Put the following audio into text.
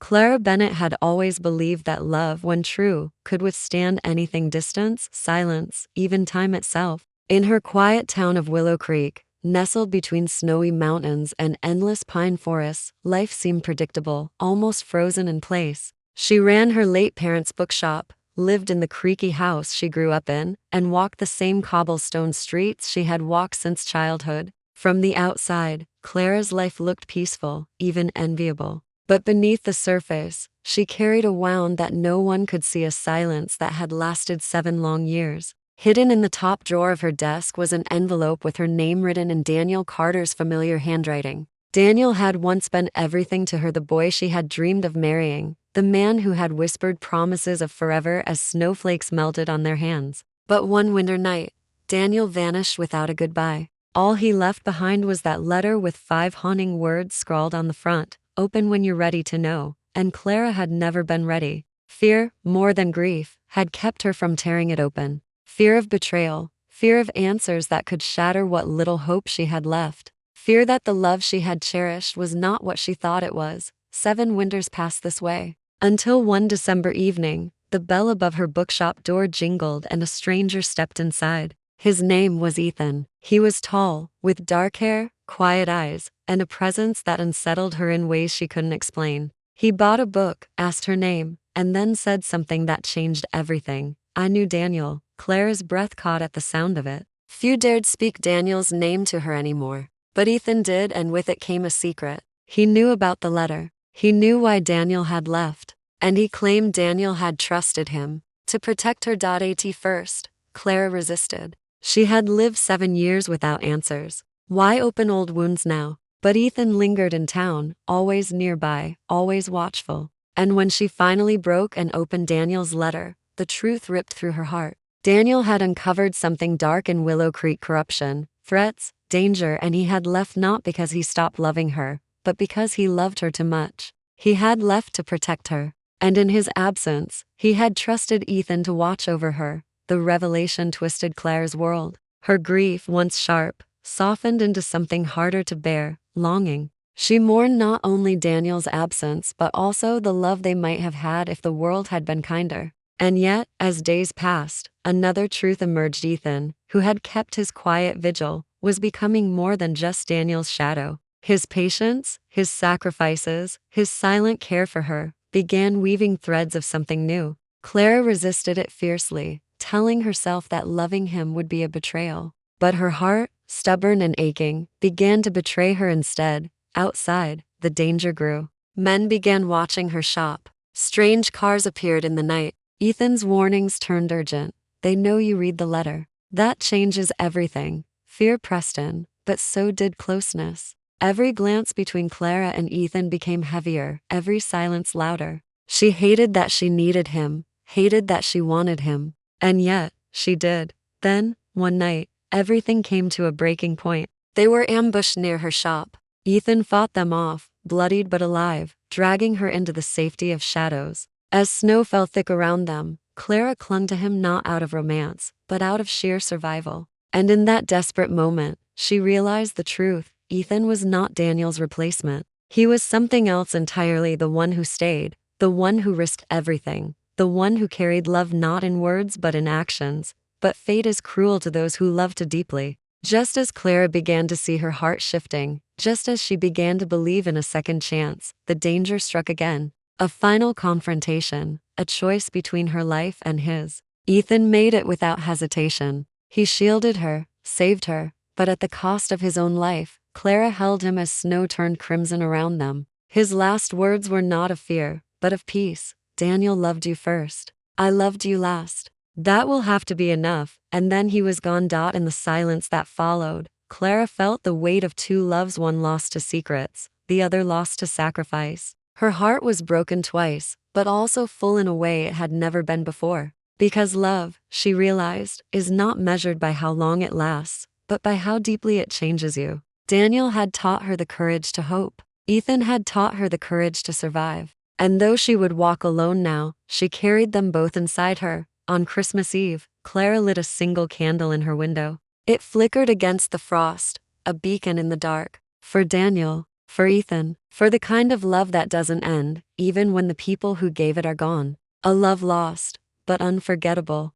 Clara Bennett had always believed that love, when true, could withstand anything: distance, silence, even time itself. In her quiet town of Willow Creek, nestled between snowy mountains and endless pine forests, life seemed predictable, almost frozen in place. She ran her late parents' bookshop, lived in the creaky house she grew up in, and walked the same cobblestone streets she had walked since childhood. From the outside, Clara's life looked peaceful, even enviable. But beneath the surface, she carried a wound that no one could see: a silence that had lasted 7 long years. Hidden in the top drawer of her desk was an envelope with her name written in Daniel Carter's familiar handwriting. Daniel had once been everything to her: the boy she had dreamed of marrying, the man who had whispered promises of forever as snowflakes melted on their hands. But one winter night, Daniel vanished without a goodbye. All he left behind was that letter with 5 haunting words scrawled on the front: "Open when you're ready to know." And Clara had never been ready. Fear, more than grief, had kept her from tearing it open. Fear of betrayal, fear of answers that could shatter what little hope she had left. Fear that the love she had cherished was not what she thought it was. 7 winters passed this way, until one December evening, the bell above her bookshop door jingled and a stranger stepped inside. His name was Ethan. He was tall, with dark hair, quiet eyes, and a presence that unsettled her in ways she couldn't explain. He bought a book, asked her name, and then said something that changed everything. "I knew Daniel." Clara's breath caught at the sound of it. Few dared speak Daniel's name to her anymore. But Ethan did, and with it came a secret. He knew about the letter. He knew why Daniel had left. And he claimed Daniel had trusted him to protect her. At first, Clara resisted. She had lived 7 years without answers. Why open old wounds now? But Ethan lingered in town, always nearby, always watchful. And when she finally broke and opened Daniel's letter, the truth ripped through her heart. Daniel had uncovered something dark in Willow Creek: corruption, threats, danger, and he had left not because he stopped loving her, but because he loved her too much. He had left to protect her. And in his absence, he had trusted Ethan to watch over her. The revelation twisted Clara's world. Her grief, once sharp, softened into something harder to bear: longing. She mourned not only Daniel's absence but also the love they might have had if the world had been kinder. And yet, as days passed, another truth emerged: Ethan, who had kept his quiet vigil, was becoming more than just Daniel's shadow. His patience, his sacrifices, his silent care for her, began weaving threads of something new. Clara resisted it fiercely, telling herself that loving him would be a betrayal. But her heart, stubborn and aching, began to betray her instead. Outside, the danger grew. Men began watching her shop. Strange cars appeared in the night. Ethan's warnings turned urgent. "They know you read the letter." That changes everything. Fear pressed in, but so did closeness. Every glance between Clara and Ethan became heavier, every silence louder. She hated that she needed him, hated that she wanted him. And yet, she did. Then, one night, everything came to a breaking point. They were ambushed near her shop. Ethan fought them off, bloodied but alive, dragging her into the safety of shadows. As snow fell thick around them, Clara clung to him not out of romance, but out of sheer survival. And in that desperate moment, she realized the truth: Ethan was not Daniel's replacement. He was something else entirely: the one who stayed, the one who risked everything, the one who carried love not in words but in actions. But fate is cruel to those who love too deeply. Just as Clara began to see her heart shifting, just as she began to believe in a second chance, the danger struck again. A final confrontation, a choice between her life and his. Ethan made it without hesitation. He shielded her, saved her, but at the cost of his own life. Clara held him as snow turned crimson around them. His last words were not of fear, but of peace. "Daniel loved you first. I loved you last. That will have to be enough." And then he was gone. In the silence that followed, Clara felt the weight of 2 loves: one lost to secrets, the other lost to sacrifice. Her heart was broken twice, but also full in a way it had never been before. Because love, she realized, is not measured by how long it lasts, but by how deeply it changes you. Daniel had taught her the courage to hope. Ethan had taught her the courage to survive. And though she would walk alone now, she carried them both inside her. On Christmas Eve, Clara lit a single candle in her window. It flickered against the frost, a beacon in the dark. For Daniel, for Ethan, for the kind of love that doesn't end, even when the people who gave it are gone. A love lost, but unforgettable.